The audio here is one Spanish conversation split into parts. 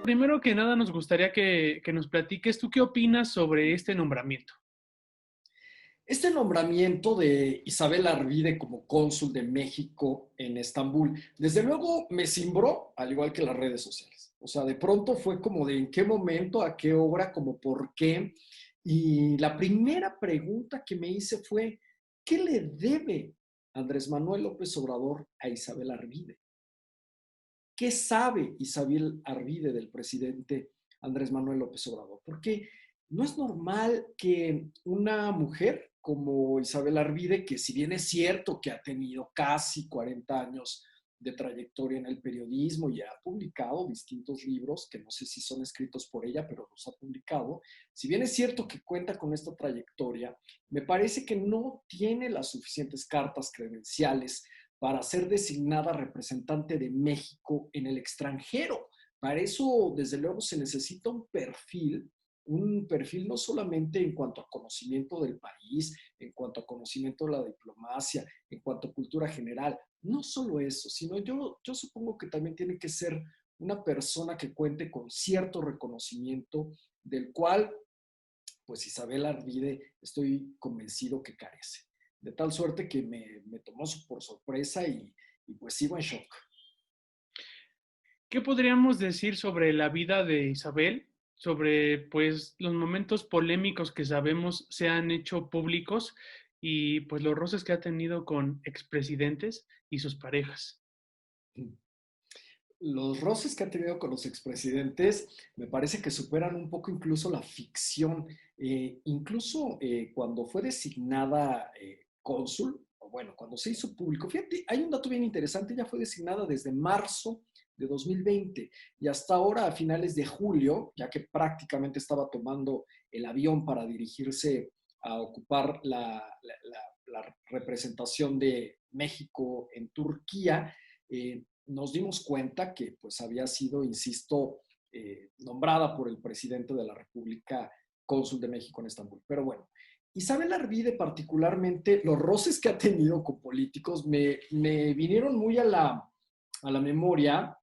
primero que nada nos gustaría que nos platiques, ¿tú qué opinas sobre este nombramiento? Este nombramiento de Isabel Arvide como cónsul de México en Estambul, desde luego me cimbró, al igual que las redes sociales. O sea, de pronto fue como de en qué momento, a qué hora, como por qué. Y la primera pregunta que me hice fue, ¿qué le debe Andrés Manuel López Obrador a Isabel Arvide? ¿Qué sabe Isabel Arvide del presidente Andrés Manuel López Obrador? Porque no es normal que una mujer como Isabel Arvide, que si bien es cierto que ha tenido casi 40 años de trayectoria en el periodismo y ha publicado distintos libros, que no sé si son escritos por ella, pero los ha publicado, si bien es cierto que cuenta con esta trayectoria, me parece que no tiene las suficientes cartas credenciales para ser designada representante de México en el extranjero. Para eso, desde luego, se necesita un perfil no solamente en cuanto a conocimiento del país, en cuanto a conocimiento de la diplomacia, en cuanto a cultura general, no solo eso, sino yo supongo que también tiene que ser una persona que cuente con cierto reconocimiento del cual, pues Isabel Arvide, estoy convencido que carece. De tal suerte que me tomó por sorpresa y pues sigo en shock. ¿Qué podríamos decir sobre la vida de Isabel? Sobre, pues, los momentos polémicos que sabemos se han hecho públicos y, pues, los roces que ha tenido con expresidentes y sus parejas. Los roces que ha tenido con los expresidentes me parece que superan un poco incluso la ficción. Incluso cuando fue designada cónsul, o bueno, cuando se hizo público, fíjate, hay un dato bien interesante, ella fue designada desde marzo de 2020 y hasta ahora a finales de julio, ya que prácticamente estaba tomando el avión para dirigirse a ocupar la representación de México en Turquía, nos dimos cuenta que pues había sido, insisto, nombrada por el presidente de la República cónsul de México en Estambul. Pero bueno, Isabel Arvide particularmente, los roces que ha tenido con políticos me vinieron muy a la memoria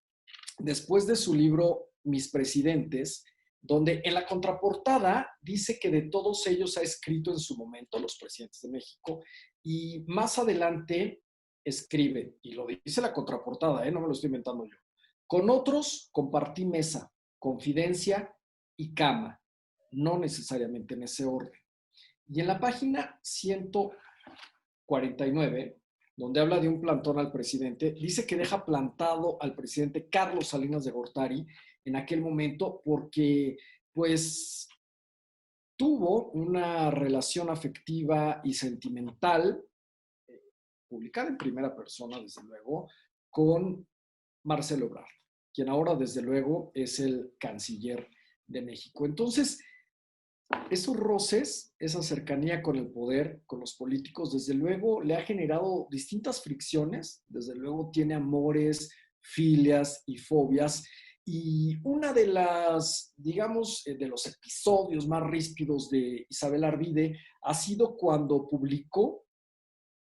después de su libro Mis Presidentes, donde en la contraportada dice que de todos ellos ha escrito en su momento, los presidentes de México, y más adelante escribe, y lo dice la contraportada, no me lo estoy inventando yo, con otros compartí mesa, confidencia y cama, no necesariamente en ese orden. Y en la página 149, donde habla de un plantón al presidente, dice que deja plantado al presidente Carlos Salinas de Gortari en aquel momento porque, pues, tuvo una relación afectiva y sentimental, eh, publicada en primera persona, desde luego, con Marcelo Ebrard, quien ahora, desde luego, es el canciller de México. Entonces, esos roces, esa cercanía con el poder, con los políticos, desde luego le ha generado distintas fricciones, desde luego tiene amores, filias y fobias. Y una de las, digamos, de los episodios más ríspidos de Isabel Arvide ha sido cuando publicó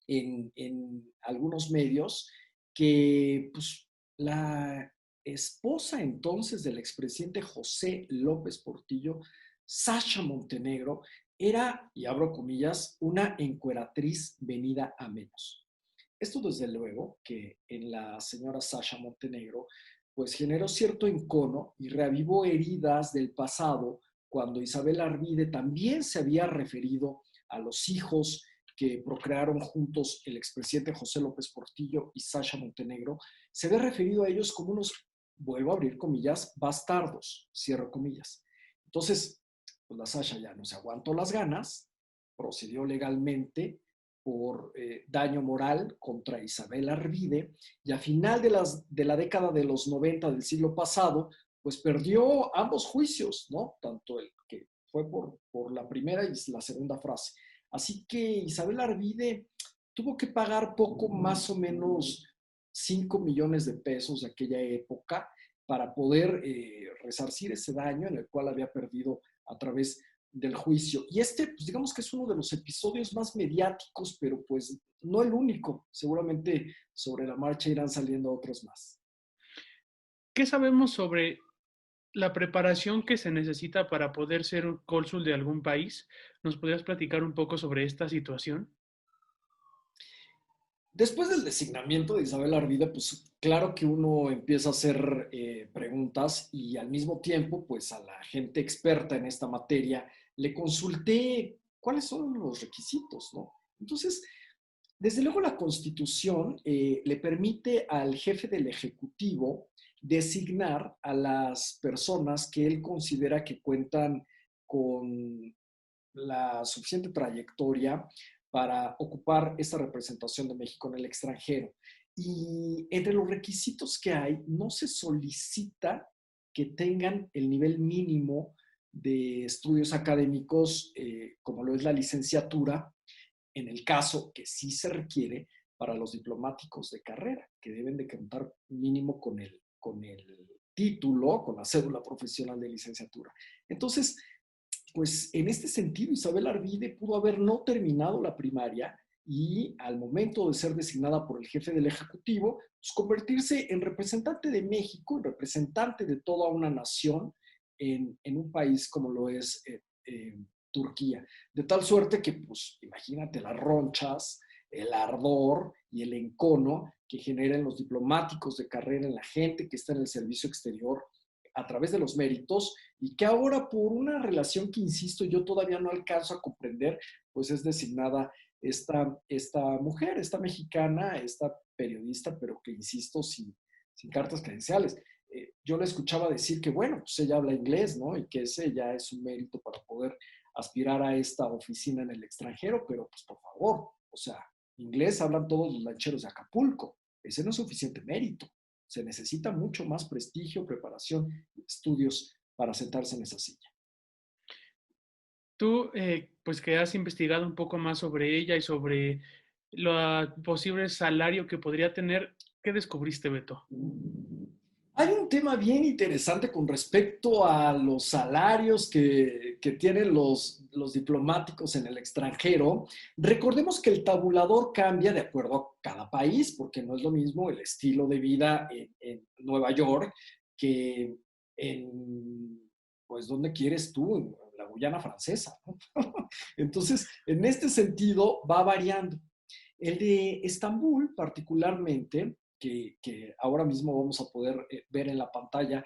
en algunos medios que pues, la esposa entonces del expresidente José López Portillo, Sasha Montenegro, era, y abro comillas, una encueratriz venida a menos. Esto desde luego que en la señora Sasha Montenegro pues generó cierto encono y reavivó heridas del pasado cuando Isabel Arvide también se había referido a los hijos que procrearon juntos el expresidente José López Portillo y Sasha Montenegro, se ve referido a ellos como unos, vuelvo a abrir comillas, bastardos, cierro comillas. Entonces, pues la Sasha ya no se aguantó las ganas, procedió legalmente por daño moral contra Isabel Arvide y a final de la década de los 90 del siglo pasado, pues perdió ambos juicios, ¿no? Tanto el que fue por la primera y la segunda frase. Así que Isabel Arvide tuvo que pagar poco más o menos 5 millones de pesos de aquella época para poder resarcir ese daño en el cual había perdido a través del juicio. Y este, pues digamos que es uno de los episodios más mediáticos, pero pues no el único. Seguramente sobre la marcha irán saliendo otros más. ¿Qué sabemos sobre la preparación que se necesita para poder ser un cónsul de algún país. ¿Nos podrías platicar un poco sobre esta situación? Después del designamiento de Isabel Arvide, pues claro que uno empieza a hacer preguntas y al mismo tiempo, pues a la gente experta en esta materia le consulté cuáles son los requisitos, ¿no? Entonces, desde luego la Constitución le permite al jefe del Ejecutivo designar a las personas que él considera que cuentan con la suficiente trayectoria para ocupar esta representación de México en el extranjero. Y entre los requisitos que hay, no se solicita que tengan el nivel mínimo de estudios académicos, como lo es la licenciatura, en el caso que sí se requiere para los diplomáticos de carrera, que deben de contar mínimo con el título, con la cédula profesional de licenciatura. Entonces, pues en este sentido, Isabel Arvide pudo haber no terminado la primaria y al momento de ser designada por el jefe del Ejecutivo, pues convertirse en representante de México, en representante de toda una nación en un país como lo es Turquía. De tal suerte que, pues, imagínate las ronchas, el ardor y el encono que generan los diplomáticos de carrera en la gente que está en el servicio exterior a través de los méritos y que ahora por una relación que, insisto, yo todavía no alcanzo a comprender, pues es designada esta mujer, esta mexicana, esta periodista, pero que, insisto, sin cartas credenciales. Yo le escuchaba decir que, bueno, pues ella habla inglés, ¿no? Y que ese ya es un mérito para poder aspirar a esta oficina en el extranjero, pero pues por favor, o sea, inglés hablan todos los lancheros de Acapulco. Ese no es suficiente mérito. Se necesita mucho más prestigio, preparación, estudios para sentarse en esa silla. Tú, pues que has investigado un poco más sobre ella y sobre el posible salario que podría tener, ¿qué descubriste, Beto? Hay un tema bien interesante con respecto a los salarios que tienen los diplomáticos en el extranjero. Recordemos que el tabulador cambia de acuerdo a cada país, porque no es lo mismo el estilo de vida en Nueva York que en, pues, ¿dónde quieres tú? En la Guyana Francesa, ¿no? Entonces, en este sentido, va variando. El de Estambul, particularmente, que ahora mismo vamos a poder ver en la pantalla,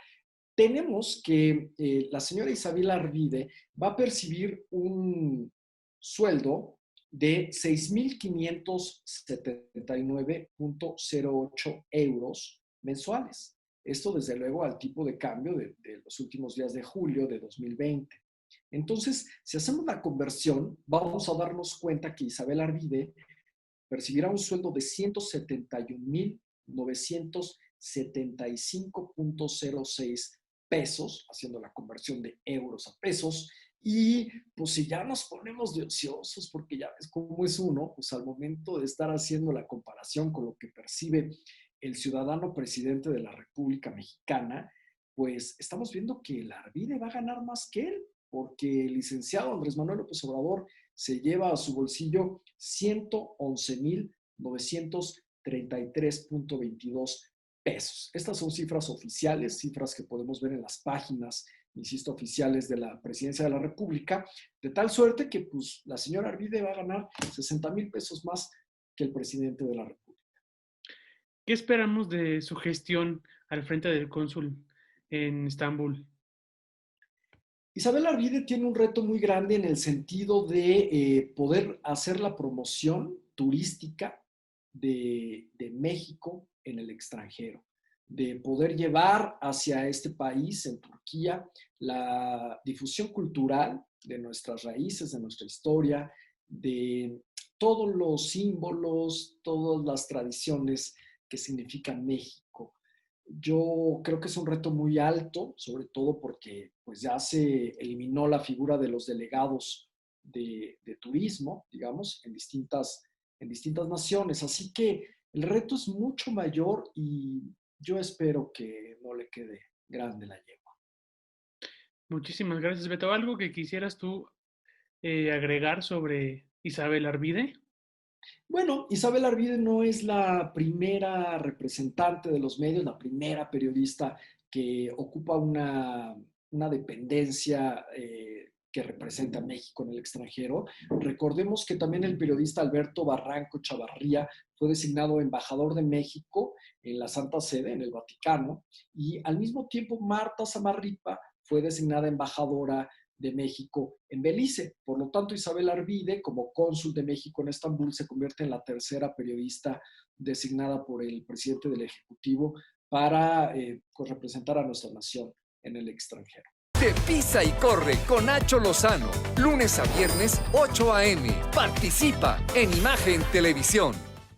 tenemos que la señora Isabel Arvide va a percibir un sueldo de 6.579.08 euros mensuales. Esto, desde luego, al tipo de cambio de los últimos días de julio de 2020. Entonces, si hacemos la conversión, vamos a darnos cuenta que Isabel Arvide percibirá un sueldo de 171.975.06 pesos, haciendo la conversión de euros a pesos. Y pues si ya nos ponemos de ociosos, porque ya ves cómo es uno, pues al momento de estar haciendo la comparación con lo que percibe el ciudadano presidente de la República Mexicana, pues estamos viendo que el Arvide va a ganar más que él, porque el licenciado Andrés Manuel López Obrador se lleva a su bolsillo 111.933.22 pesos. Estas son cifras oficiales, cifras que podemos ver en las páginas, insisto, oficiales de la Presidencia de la República, de tal suerte que pues, la señora Arvide va a ganar 60,000 pesos más que el presidente de la República. ¿Qué esperamos de su gestión al frente del cónsul en Estambul? Isabel Arvide tiene un reto muy grande en el sentido de poder hacer la promoción turística de México en el extranjero, de poder llevar hacia este país, en Turquía, la difusión cultural de nuestras raíces, de nuestra historia, de todos los símbolos, todas las tradiciones que significan México. Yo creo que es un reto muy alto, sobre todo porque pues, ya se eliminó la figura de los delegados de turismo, digamos, en distintas naciones. Así que el reto es mucho mayor y yo espero que no le quede grande la yegua. Muchísimas gracias, Beto. ¿Algo que quisieras tú agregar sobre Isabel Arvide? Bueno, Isabel Arvide no es la primera representante de los medios, la primera periodista que ocupa una dependencia que representa a México en el extranjero. Recordemos que también el periodista Alberto Barranco Chavarría fue designado embajador de México en la Santa Sede, en el Vaticano, y al mismo tiempo Marta Samarripa fue designada embajadora de México en Belice. Por lo tanto, Isabel Arvide, como cónsul de México en Estambul, se convierte en la tercera periodista designada por el presidente del Ejecutivo para pues, representar a nuestra nación en el extranjero. De Pisa y Corre con Nacho Lozano, lunes a viernes, 8 a.m. Participa en Imagen Televisión.